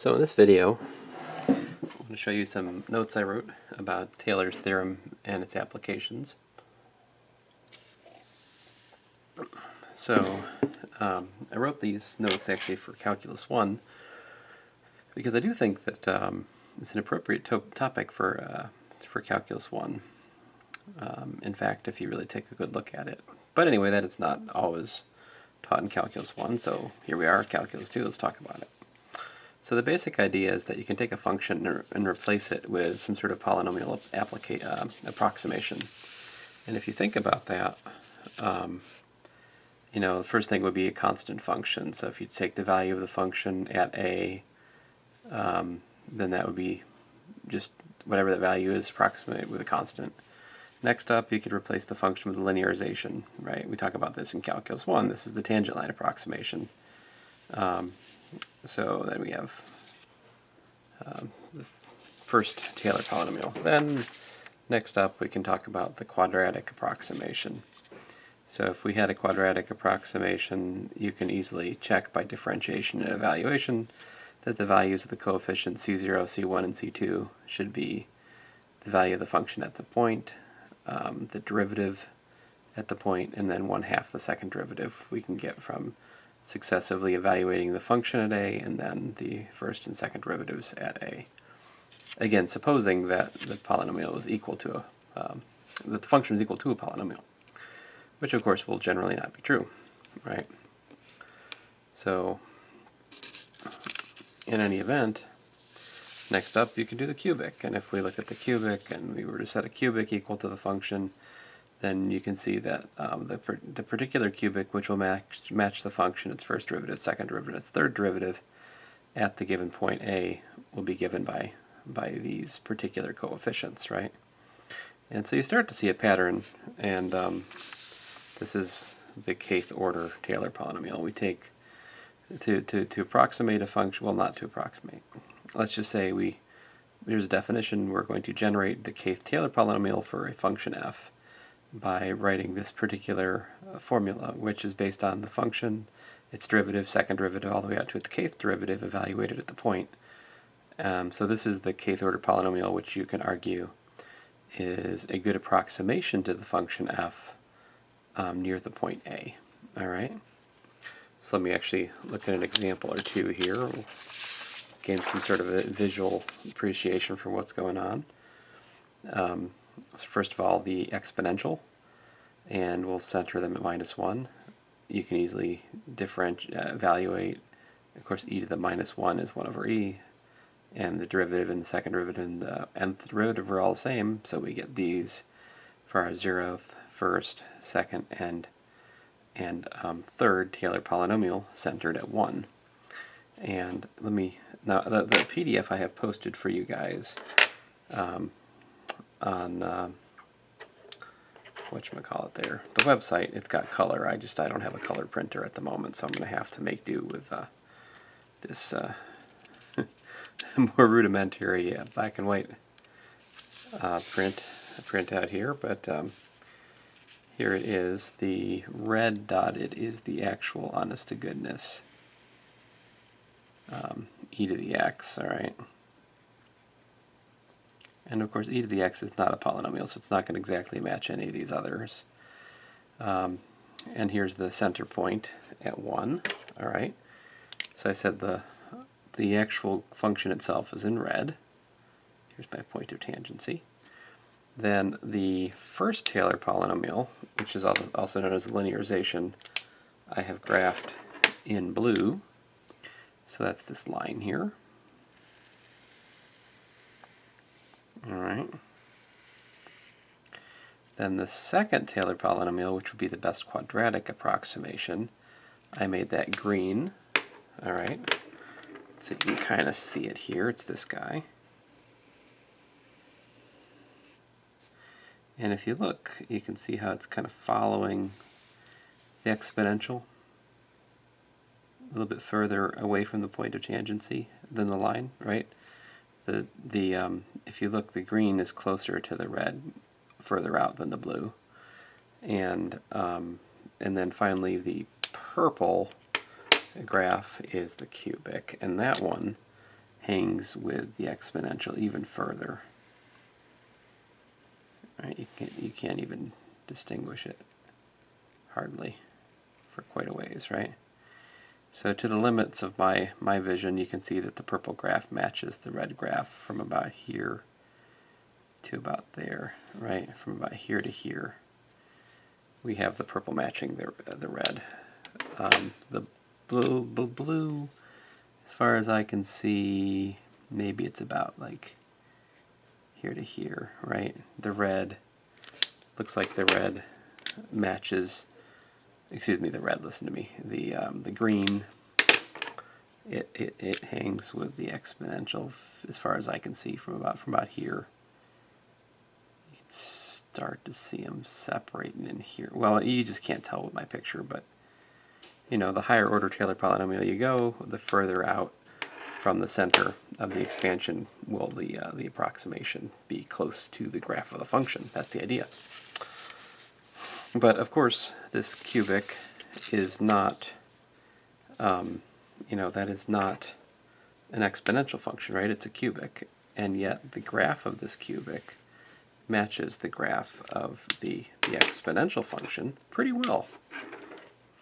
So in this video, I'm going to show you some notes I wrote about Taylor's theorem and its applications. So I wrote these notes actually for Calculus 1 because I do think that it's an appropriate topic for Calculus 1. In fact, if you really take a good look at it. But anyway, that is not always taught in Calculus 1, so here we are, Calculus 2, let's talk about it. So the basic idea is that you can take a function and replace it with some sort of polynomial approximation. And if you think about that, the first thing would be a constant function. So if you take the value of the function at a, then that would be just whatever that value is approximated with a constant. Next up, you could replace the function with linearization, right? We talk about this in Calculus 1. This is the tangent line approximation. So then we have the first Taylor polynomial. Then next up we can talk about the quadratic approximation. So if we had a quadratic approximation, you can easily check by differentiation and evaluation that the values of the coefficients C0, C1, and C2 should be the value of the function at the point, the derivative at the point, and then 1/2 the second derivative we can get from successively evaluating the function at A and then the first and second derivatives at A. Again, supposing that the polynomial is equal to that the function is equal to a polynomial, which of course will generally not be true, right? So in any event, next up you can do the cubic, and if we look at the cubic and we were to set a cubic equal to the function, then you can see that the particular cubic, which will match the function, its first derivative, second derivative, its third derivative, at the given point A, will be given by these particular coefficients, right? And so you start to see a pattern, and this is the kth order Taylor polynomial. We take, to approximate a function, well, not to approximate. Let's just say here's a definition. We're going to generate the kth Taylor polynomial for a function f by writing this particular formula, which is based on the function, its derivative, second derivative, all the way out to its kth derivative evaluated at the point. So this is the kth order polynomial, which you can argue is a good approximation to the function f near the point A. All right. So let me actually look at an example or two here. We'll gain some sort of a visual appreciation for what's going on. So first of all, the exponential, and we'll center them at -1. You can easily evaluate, of course, e to the -1 is 1 over e, and the derivative and the second derivative and the nth derivative are all the same, so we get these for our 0th, first, second, and third Taylor polynomial centered at 1. And now the PDF I have posted for you guys on whatchamacallit there, the website, it's got color. I don't have a color printer at the moment, so I'm going to have to make do with this more rudimentary black and white print out here. But here it is. The red dotted is the actual honest to goodness e to the x, all right? And of course, e to the x is not a polynomial, so it's not going to exactly match any of these others. And here's the center point at 1. All right. So I said the actual function itself is in red. Here's my point of tangency. Then the first Taylor polynomial, which is also known as linearization, I have graphed in blue. So that's this line here. All right. Then the second Taylor polynomial, which would be the best quadratic approximation, I made that green. All right. So you can kind of see it here. It's this guy. And if you look, you can see how it's kind of following the exponential a little bit further away from the point of tangency than the line, right? If you look, the green is closer to the red, further out than the blue, and then finally the purple graph is the cubic, and that one hangs with the exponential even further. Right? You can't even distinguish it hardly for quite a ways, right? So to the limits of my vision, you can see that the purple graph matches the red graph from about here to about there, right? From about here to here. We have the purple matching the red. The blue, as far as I can see, maybe it's about like here to here, right? The red, looks like the red matches, excuse me, the red, listen to me, the green, it hangs with the exponential as far as I can see from about here. You can start to see them separating in here. Well, you just can't tell with my picture, but you know, the higher order Taylor polynomial you go, the further out from the center of the expansion will the approximation be close to the graph of the function. That's the idea. But of course, this cubic is not, you know, that is not an exponential function, right? It's a cubic, and yet the graph of this cubic matches the graph of the exponential function pretty well,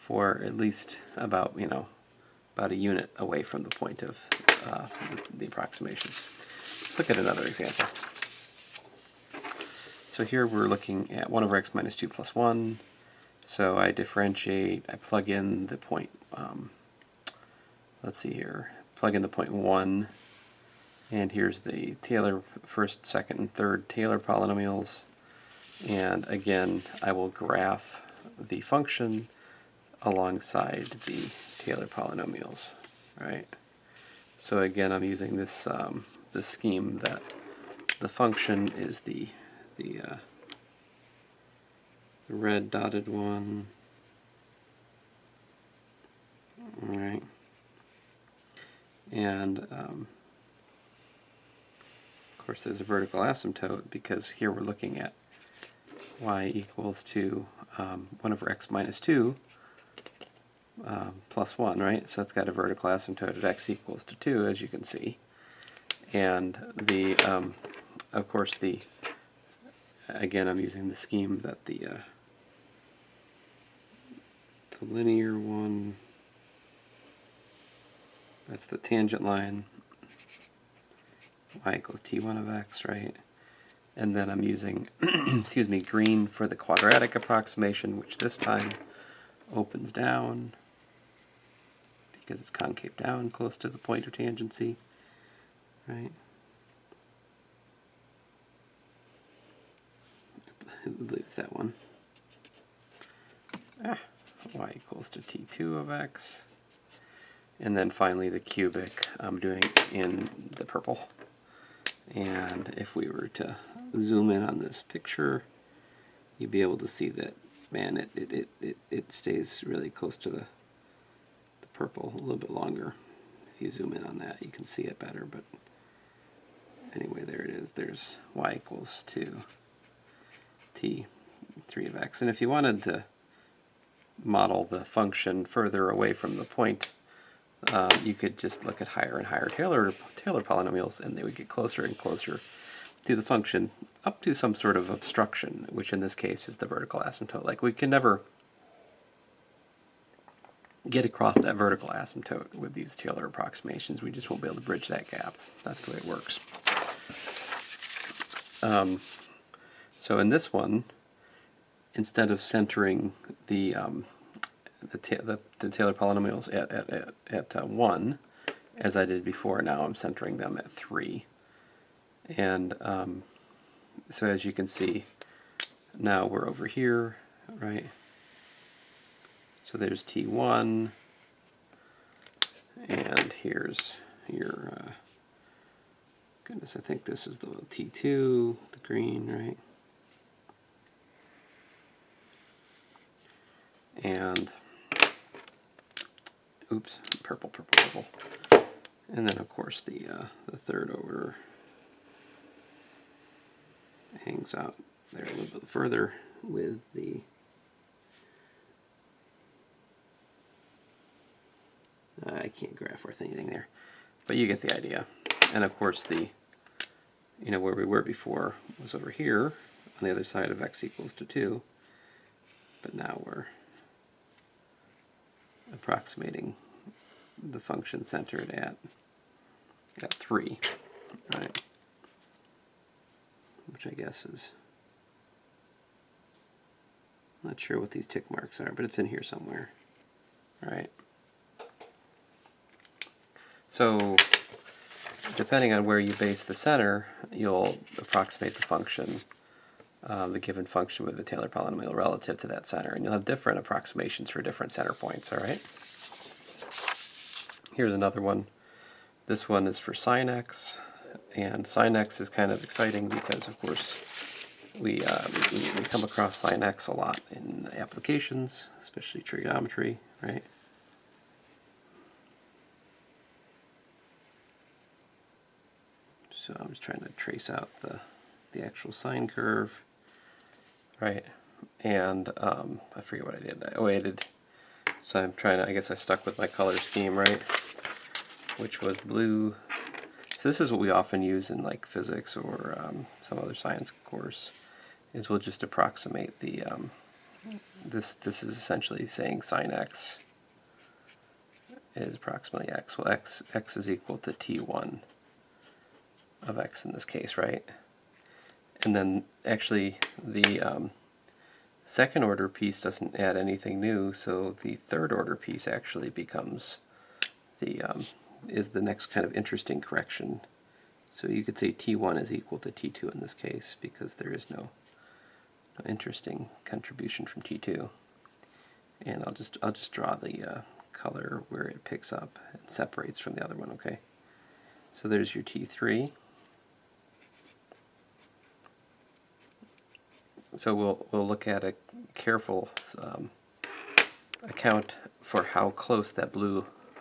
for at least about, you know, about a unit away from the point of the approximation. Let's look at another example. So here we're looking at 1 over x minus 2 plus 1. So I differentiate, I plug in the point, let's see here, plug in the point 1, and here's the Taylor first, second, and third Taylor polynomials. And again, I will graph the function alongside the Taylor polynomials, right? So again, I'm using this this scheme that the function is the red dotted one, all right, and of course there's a vertical asymptote because here we're looking at y equals to 1 over x minus 2 plus 1, right? So it's got a vertical asymptote at x equals to 2, as you can see. And the, of course, again, I'm using the scheme that the linear one, that's the tangent line, y equals t1 of x, right? And then I'm using, excuse me, green for the quadratic approximation, which this time opens down because it's concave down close to the point of tangency, right? I believe it's that one. Y equals to t2 of x. And then finally the cubic I'm doing in the purple. And if we were to zoom in on this picture, you'd be able to see that, man, it stays really close to the purple a little bit longer. If you zoom in on that, you can see it better. But anyway, there it is. There's y equals to t3 of x. And if you wanted to model the function further away from the point, you could just look at higher and higher Taylor polynomials, and they would get closer and closer to the function up to some sort of obstruction, which in this case is the vertical asymptote. Like, we can never get across that vertical asymptote with these Taylor approximations. We just won't be able to bridge that gap. That's the way it works. So in this one, instead of centering the Taylor polynomials at 1, as I did before, now I'm centering them at 3. And so as you can see, now we're over here, right? So there's T1, and here's your, goodness, I think this is the T2, the green, right? And, oops, purple. And then, of course, the third order hangs out there a little bit further with the I can't graph worth anything there, but you get the idea. And of course the, where we were before was over here on the other side of x equals to 2, but now we're approximating the function centered at 3, right? Which I guess is, I'm not sure what these tick marks are, but it's in here somewhere, right? So depending on where you base the center, you'll approximate the function, the given function with the Taylor polynomial relative to that center, and you'll have different approximations for different center points, all right? Here's another one. This one is for sine x, and sine x is kind of exciting because, of course, we come across sine x a lot in applications, especially trigonometry, right? So I'm just trying to trace out the actual sine curve, right? And I forget what I did. I did. So I'm trying to, I guess I stuck with my color scheme, right? Which was blue. So this is what we often use in like physics or some other science course, is we'll just approximate the, this is essentially saying sine x is approximately x. Well, x is equal to t1 of x in this case, right? And then actually the second order piece doesn't add anything new, so the third order piece actually becomes the is the next kind of interesting correction. So you could say t1 is equal to t2 in this case because there is no interesting contribution from t2. And I'll just draw the color where it picks up and separates from the other one. Okay. So there's your t3. So we'll look at a careful account for how close that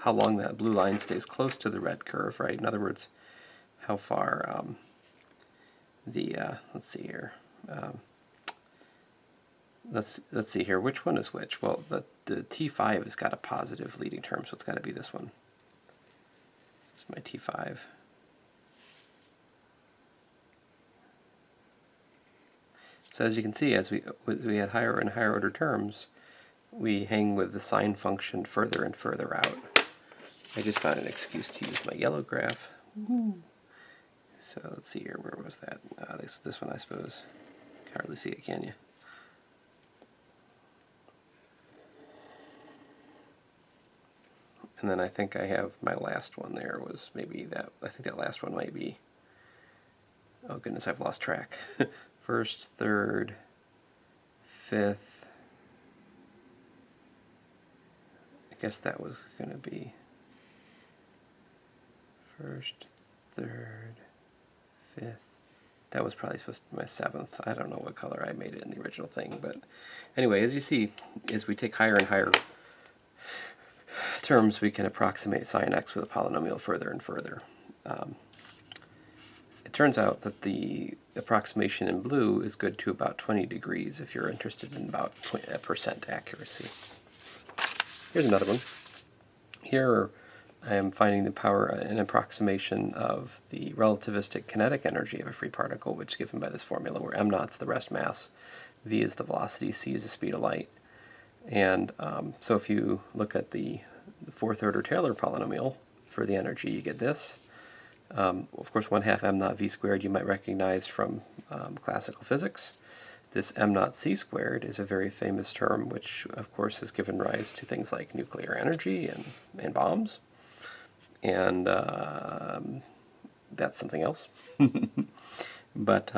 how long that blue line stays close to the red curve, right? In other words, how far let's see here. Let's see here. Which one is which? Well, the T5 has got a positive leading term, so it's got to be this one. This is my T5. So as you can see, as we had higher and higher order terms, we hang with the sine function further and further out. I just found an excuse to use my yellow graph. So let's see here, where was that? This one, I suppose. Can't hardly see it, can you? And then I think I have my last one there was maybe that, I think that last one might be, oh goodness, I've lost track. First, third, fifth, I guess that was going to be first, third, fifth. That was probably supposed to be my seventh. I don't know what color I made it in the original thing, but anyway, as you see, as we take higher and higher terms, we can approximate sine x with a polynomial further and further. It turns out that the approximation in blue is good to about 20 degrees if you're interested in about % accuracy. Here's another one. Here I am finding an approximation of the relativistic kinetic energy of a free particle, which is given by this formula where m0 is the rest mass, v is the velocity, c is the speed of light. And so if you look at the fourth order Taylor polynomial for the energy, you get this. Of course, 1/2 m0 v squared you might recognize from classical physics. This m0 c squared is a very famous term, which of course has given rise to things like nuclear energy and bombs. And that's something else. But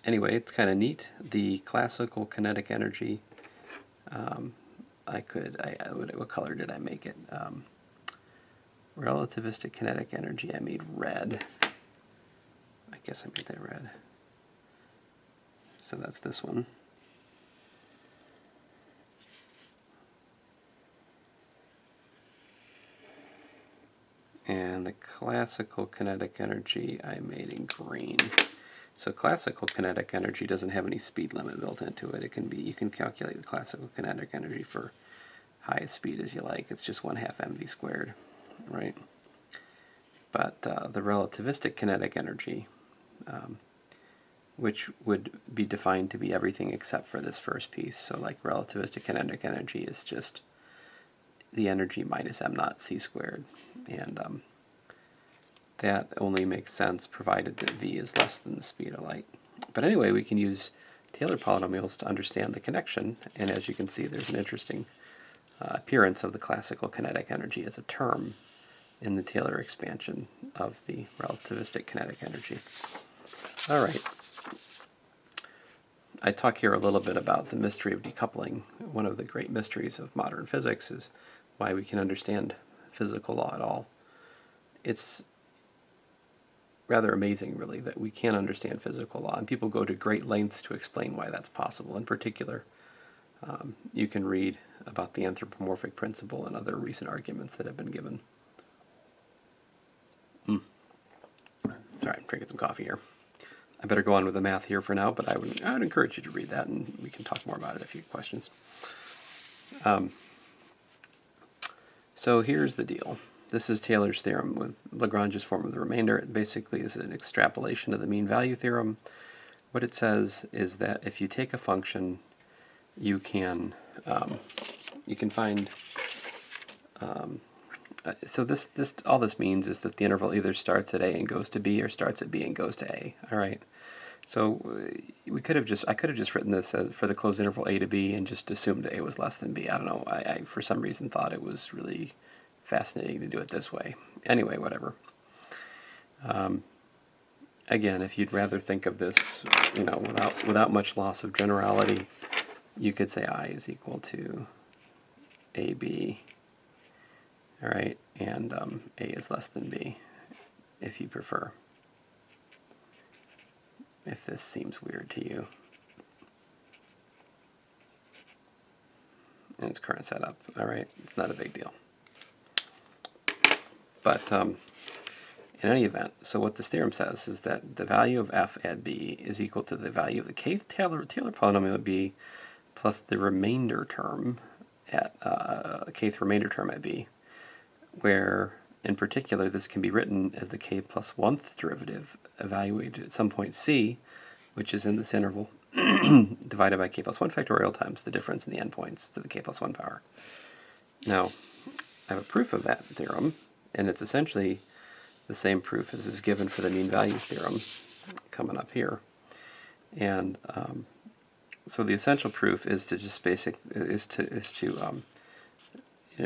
anyway, it's kind of neat. The classical kinetic energy, what color did I make it? Relativistic kinetic energy, I made red. I guess I made that red. So that's this one. And the classical kinetic energy I made in green. So classical kinetic energy doesn't have any speed limit built into it. You can calculate the classical kinetic energy for highest speed as you like. It's just 1/2 mv squared, right? But the relativistic kinetic energy, which would be defined to be everything except for this first piece. So like relativistic kinetic energy is just the energy minus m naught c squared. And that only makes sense provided that v is less than the speed of light. But anyway, we can use Taylor polynomials to understand the connection, and as you can see, there's an interesting appearance of the classical kinetic energy as a term in the Taylor expansion of the relativistic kinetic energy. All right. I talk here a little bit about the mystery of decoupling. One of the great mysteries of modern physics is why we can understand physical law at all. It's rather amazing, really, that we can understand physical law, and people go to great lengths to explain why that's possible. In particular, you can read about the anthropomorphic principle and other recent arguments that have been given. Sorry, I'm drinking some coffee here. I better go on with the math here for now, but I would encourage you to read that, and we can talk more about it if you have questions. So here's the deal. This is Taylor's theorem with Lagrange's form of the remainder. It basically is an extrapolation of the mean value theorem. What it says is that if you take a function, you can find. So all this means is that the interval either starts at a and goes to b, or starts at b and goes to a. All right. So I could have just written this for the closed interval a to b and just assumed a was less than b. I don't know. I for some reason thought it was really fascinating to do it this way. Anyway, whatever. Again, if you'd rather think of this, without much loss of generality, you could say I is equal to AB. All right, and A is less than B, if you prefer. If this seems weird to you. In its current setup, all right, it's not a big deal. But in any event, so what this theorem says is that the value of f at b is equal to the value of the kth Taylor polynomial at b plus the remainder term at kth remainder term at b, where in particular this can be written as the k plus 1th derivative evaluated at some point c, which is in this interval, divided by k plus 1 factorial times the difference in the endpoints to the k plus 1 power. Now, I have a proof of that theorem, and it's essentially the same proof as is given for the mean value theorem coming up here. And so the essential proof is to just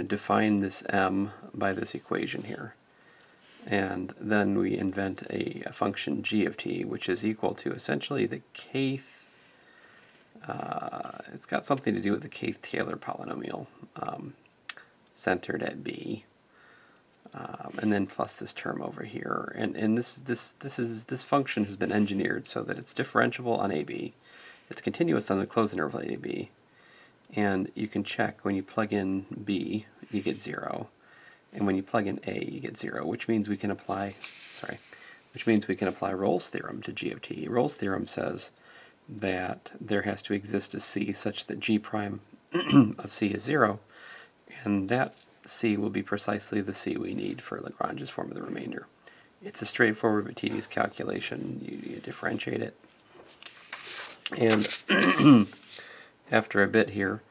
define this m by this equation here. And then we invent a function g of t, which is equal to essentially the kth, it's got something to do with the kth Taylor polynomial centered at b, and then plus this term over here. And this function has been engineered so that it's differentiable on ab, it's continuous on the closed interval ab, and you can check when you plug in b, you get 0. And when you plug in a, you get 0, which means we can apply, Rolle's theorem to g of t. Rolle's theorem says that there has to exist a c such that g prime of c is 0, and that c will be precisely the c we need for Lagrange's form of the remainder. It's a straightforward but tedious calculation. You differentiate it. And after a bit here,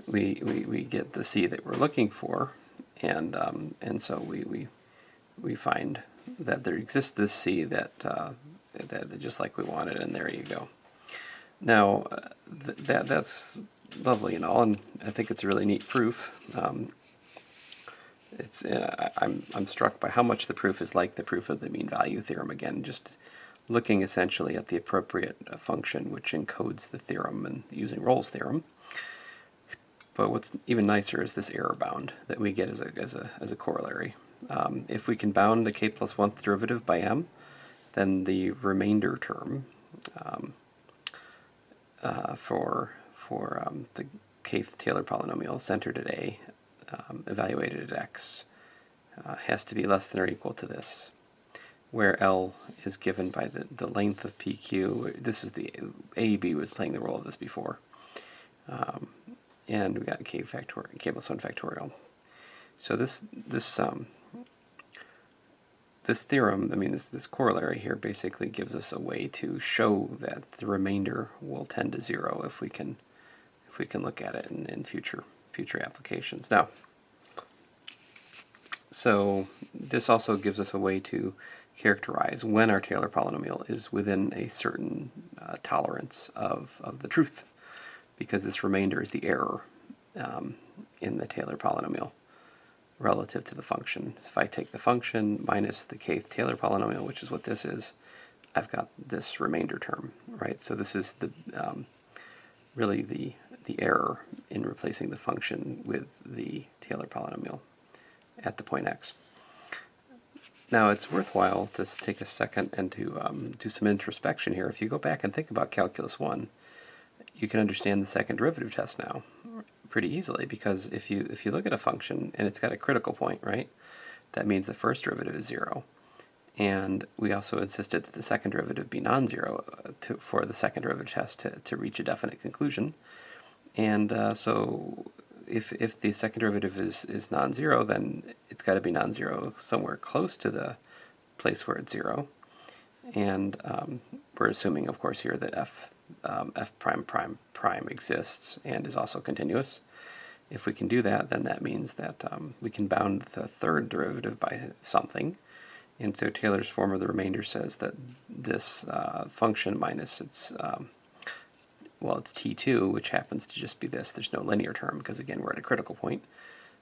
we get the c that we're looking for. And so we find that there exists this c that just like we wanted, and there you go. Now that's lovely and all, and I think it's a really neat proof. I'm struck by how much the proof is like the proof of the mean value theorem. Again, just looking essentially at the appropriate function which encodes the theorem and using Rolle's theorem. But what's even nicer is this error bound that we get as a corollary. If we can bound the k plus 1th derivative by m, then the remainder term for the kth Taylor polynomial centered at a, evaluated at x, has to be less than or equal to this, where L is given by the length of PQ. This is the AB was playing the role of this before. And we got k plus 1 factorial. So this this theorem, I mean this corollary here basically gives us a way to show that the remainder will tend to 0 if we can look at it in future applications. Now, so this also gives us a way to characterize when our Taylor polynomial is within a certain tolerance of the truth, because this remainder is the error in the Taylor polynomial relative to the function. So if I take the function minus the kth Taylor polynomial, which is what this is, I've got this remainder term, right? So this is the really the error in replacing the function with the Taylor polynomial at the point x. Now it's worthwhile to take a second and to do some introspection here. If you go back and think about Calculus 1, you can understand the second derivative test now pretty easily, because if you look at a function and it's got a critical point, right, that means the first derivative is 0. And we also insisted that the second derivative be non-zero for the second derivative test to reach a definite conclusion. And so if the second derivative is non-zero, then it's got to be non-zero somewhere close to the place where it's 0. And we're assuming, of course, here that f prime prime prime exists and is also continuous. If we can do that, then that means that we can bound the third derivative by something. And so Taylor's form of the remainder says that this function minus its, well, it's t2, which happens to just be this. There's no linear term because, again, we're at a critical point.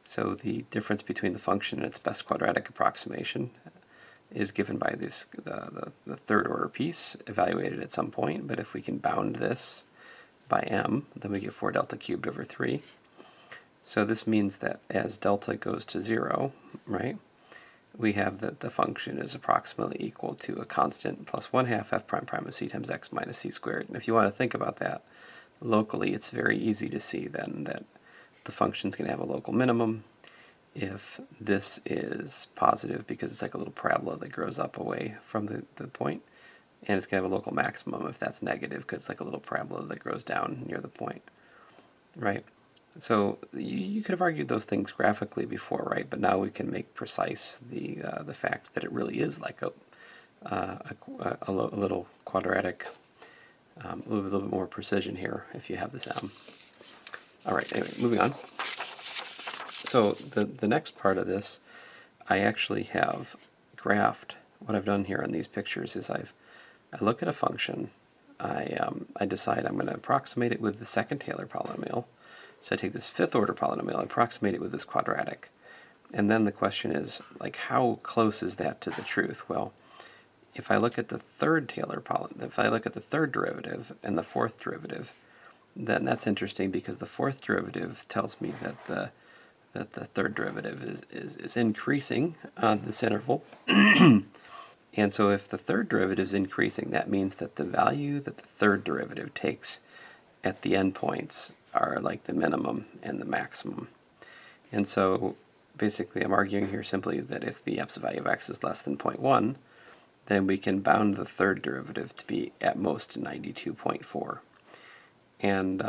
So the difference between the function and its best quadratic approximation is given by this the third order piece evaluated at some point. But if we can bound this by m, then we get 4 delta cubed over 3. So this means that as delta goes to 0, right, we have that the function is approximately equal to a constant plus 1/2 f prime prime of c times x minus c squared. And if you want to think about that locally, it's very easy to see then that the function is going to have a local minimum if this is positive, because it's like a little parabola that grows up away from the point, and it's going to have a local maximum if that's negative, because it's like a little parabola that grows down near the point, right? So you could have argued those things graphically before, right? But now we can make precise the fact that it really is like a little quadratic, a little bit more precision here if you have this m. All right, anyway, moving on. So the next part of this, I actually have graphed. What I've done here in these pictures is I look at a function, I decide I'm going to approximate it with the second Taylor polynomial. So I take this fifth order polynomial, I approximate it with this quadratic. And then the question is, like, how close is that to the truth? Well, if I look at the third Taylor polynomial, if I look at the third derivative and the fourth derivative, then that's interesting, because the fourth derivative tells me that the third derivative is increasing on this interval. And so if the third derivative is increasing, that means that the value that the third derivative takes at the endpoints are like the minimum and the maximum. And so basically I'm arguing here simply that if the absolute value of x is less than 0.1, then we can bound the third derivative to be at most 92.4. And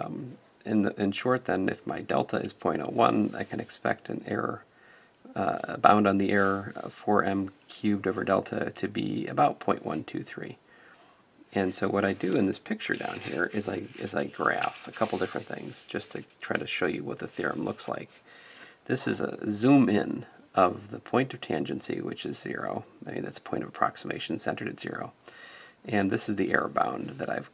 in short then, if my delta is 0.01, I can expect an error, a bound on the error of 4m cubed over delta to be about 0.123. And so what I do in this picture down here is I graph a couple different things just to try to show you what the theorem looks like. This is a zoom in of the point of tangency, which is 0. I mean, that's a point of approximation centered at 0. And this is the error bound that I've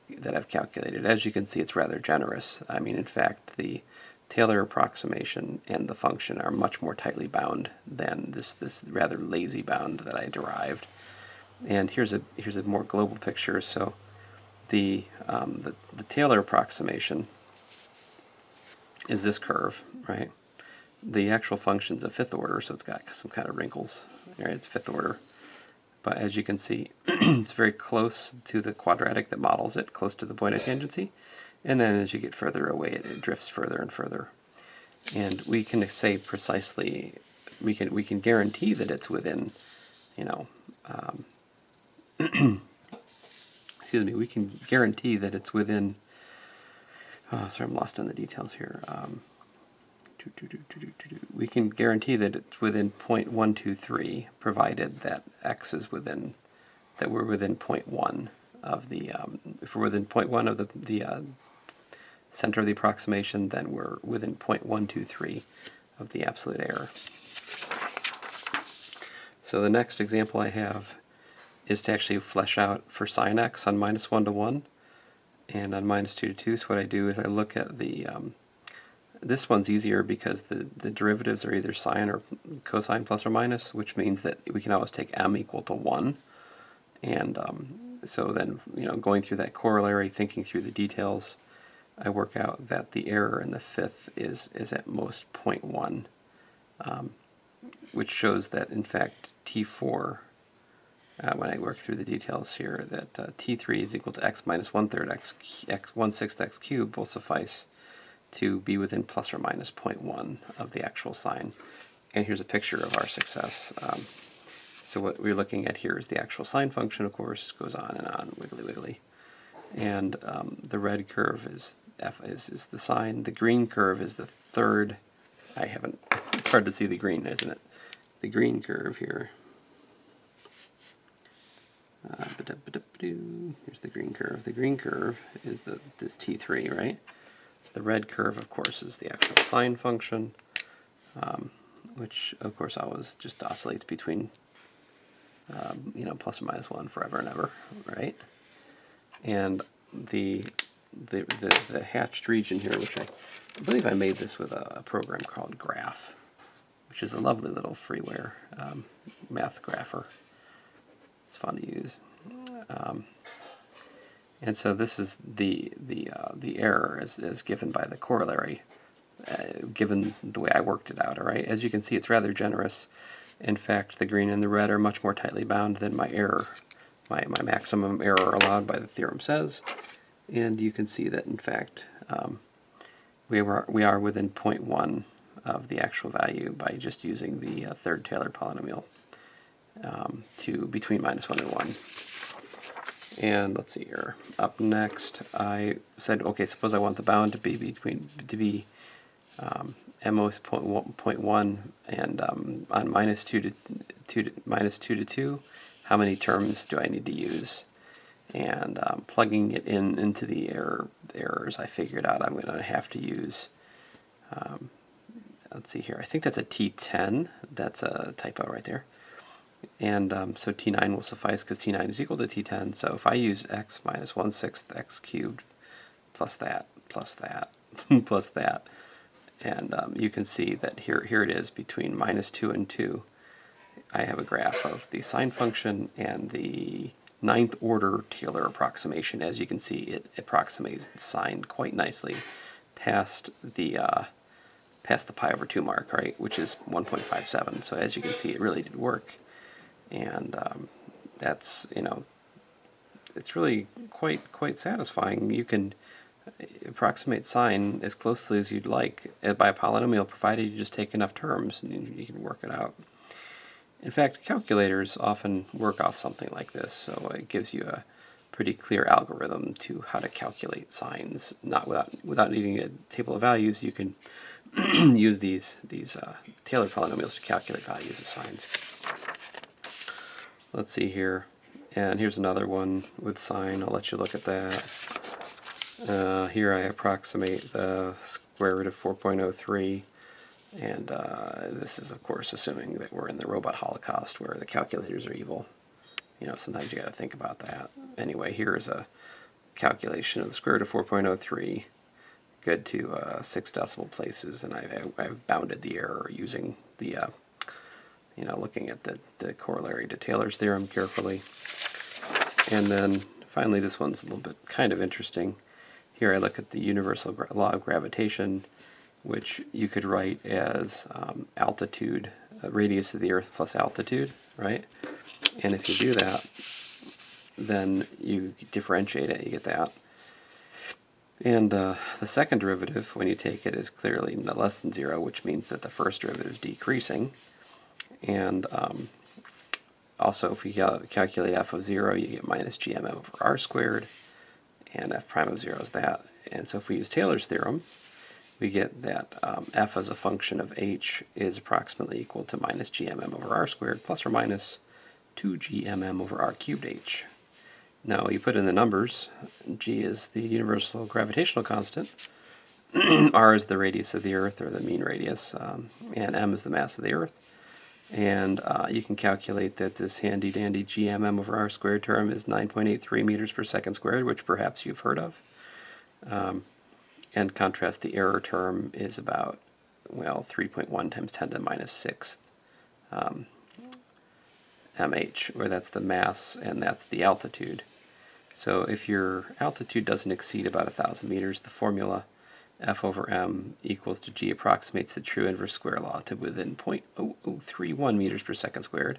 calculated. As you can see, it's rather generous. I mean, in fact, the Taylor approximation and the function are much more tightly bound than this rather lazy bound that I derived. And here's a more global picture. So the Taylor approximation is this curve, right? The actual function's a fifth order, so it's got some kind of wrinkles. Right? It's fifth order. But as you can see, it's very close to the quadratic that models it, close to the point of tangency. And then as you get further away, it drifts further and further. And we can say precisely, we can guarantee that it's within, excuse me, we can guarantee that it's within, sorry, I'm lost on the details here. we can guarantee that it's within 0.123, provided that x is within, that we're within 0.1 of the, if we're within 0.1 of the center of the approximation, then we're within 0.123 of the absolute error. So the next example I have is to actually flesh out for sine x on -1 to 1 and on -2 to 2. So what I do is I look at the, this one's easier because the derivatives are either sine or cosine plus or minus, which means that we can always take m equal to 1. And so then, going through that corollary, thinking through the details, I work out that the error in the fifth is at most 0.1, which shows that in fact T4, when I work through the details here, that T3 is equal to x minus 1/3 x 1/6 x cubed will suffice to be within plus or minus 0.1 of the actual sign. And here's a picture of our success. So what we're looking at here is the actual sine function, of course, goes on and on, wiggly wiggly. And the red curve is the sine. The green curve is the third. It's hard to see the green, isn't it? The green curve here. Here's the green curve. The green curve is this T3, right? The red curve, of course, is the actual sine function, which, of course, always just oscillates between, plus or minus 1 forever and ever, right? And the hatched region here, which I believe I made this with a program called Graph, which is a lovely little freeware math grapher. It's fun to use. And so this is the error as given by the corollary, given the way I worked it out. All right, as you can see, it's rather generous. In fact, the green and the red are much more tightly bound than my error, my maximum error allowed by the theorem says. And you can see that in fact we are within 0.1 of the actual value by just using the third Taylor polynomial to between -1 and 1. And let's see here. Up next, I said, okay, suppose I want the bound to be m-most 0.1 and on -2 to 2, how many terms do I need to use? And plugging it into the errors, I figured out I'm going to have to use. Let's see here. I think that's a T10. That's a typo right there. And so T9 will suffice because T9 is equal to T10. So if I use x minus 1/6 x cubed plus that, plus that, plus that, and you can see that here it is between -2 and 2. I have a graph of the sine function and the ninth order Taylor approximation. As you can see, it approximates sine quite nicely past the pi/2 mark, right, which is 1.57. So as you can see, it really did work. And that's, it's really quite satisfying. You can approximate sine as closely as you'd like by a polynomial, provided you just take enough terms and you can work it out. In fact, calculators often work off something like this, so it gives you a pretty clear algorithm to how to calculate sines. Not without needing a table of values, you can use these Taylor polynomials to calculate values of sines. Let's see here, and here's another one with sine. I'll let you look at that. Here I approximate the square root of 4.03, and this is, of course, assuming that we're in the robot holocaust where the calculators are evil. Sometimes you got to think about that. Anyway, here is a calculation of the square root of 4.03, good to 6 decimal places, and I've bounded the error using the looking at the corollary to Taylor's theorem carefully. And then finally, this one's a little bit kind of interesting. Here I look at the universal law of gravitation, which you could write as altitude, radius of the Earth plus altitude, right? And if you do that, then you differentiate it, you get that. And the second derivative, when you take it, is clearly less than 0, which means that the first derivative is decreasing. And also, if you calculate f of 0, you get minus gmm over r squared, and f prime of 0 is that. And so if we use Taylor's theorem, we get that f as a function of h is approximately equal to minus gmm over r squared plus or minus 2gmm over r cubed h. Now you put in the numbers. G is the universal gravitational constant, r is the radius of the Earth, or the mean radius, and m is the mass of the Earth. And you can calculate that this handy-dandy gmm over r squared term is 9.83 meters per second squared, which perhaps you've heard of. And contrast, the error term is about, well, 3.1 times 10 to the minus 6 mh, where that's the mass and that's the altitude. So if your altitude doesn't exceed about 1,000 meters, the formula f over m equals to g approximates the true inverse square law to within 0.0031 meters per second squared.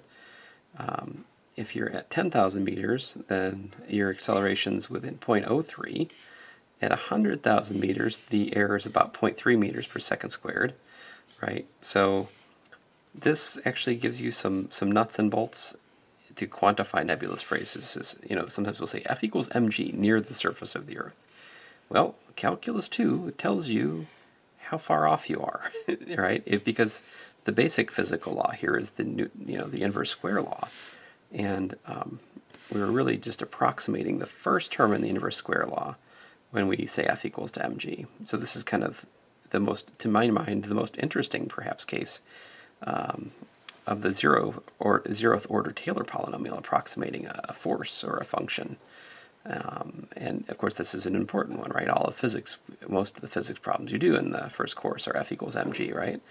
If you're at 10,000 meters, then your acceleration's within 0.03. At 100,000 meters, the error is about 0.3 meters per second squared, right? So this actually gives you some nuts and bolts to quantify nebulous phrases. Sometimes we'll say f equals mg near the surface of the Earth. Well, calculus 2 tells you how far off you are, right? Because the basic physical law here is the inverse square law, and we were really just approximating the first term in the inverse square law when we say f equals to mg. So this is kind of the most, to my mind, the most interesting, perhaps, case of the zeroth order Taylor polynomial approximating a force or a function. And of course, this is an important one, right? All of physics, most of the physics problems you do in the first course are f equals mg, right?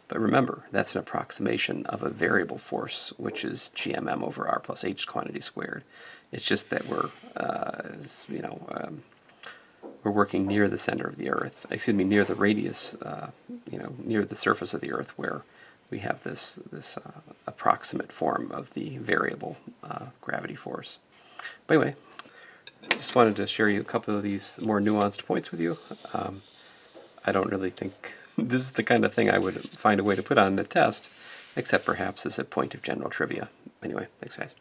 But remember, that's an approximation of a variable force, which is gmm over r plus h quantity squared. It's just that we're working near the center of the Earth, near the radius, near the surface of the Earth, where we have this approximate form of the variable gravity force. But anyway, just wanted to share you a couple of these more nuanced points with you. I don't really think this is the kind of thing I would find a way to put on the test, except perhaps as a point of general trivia. Anyway, thanks guys.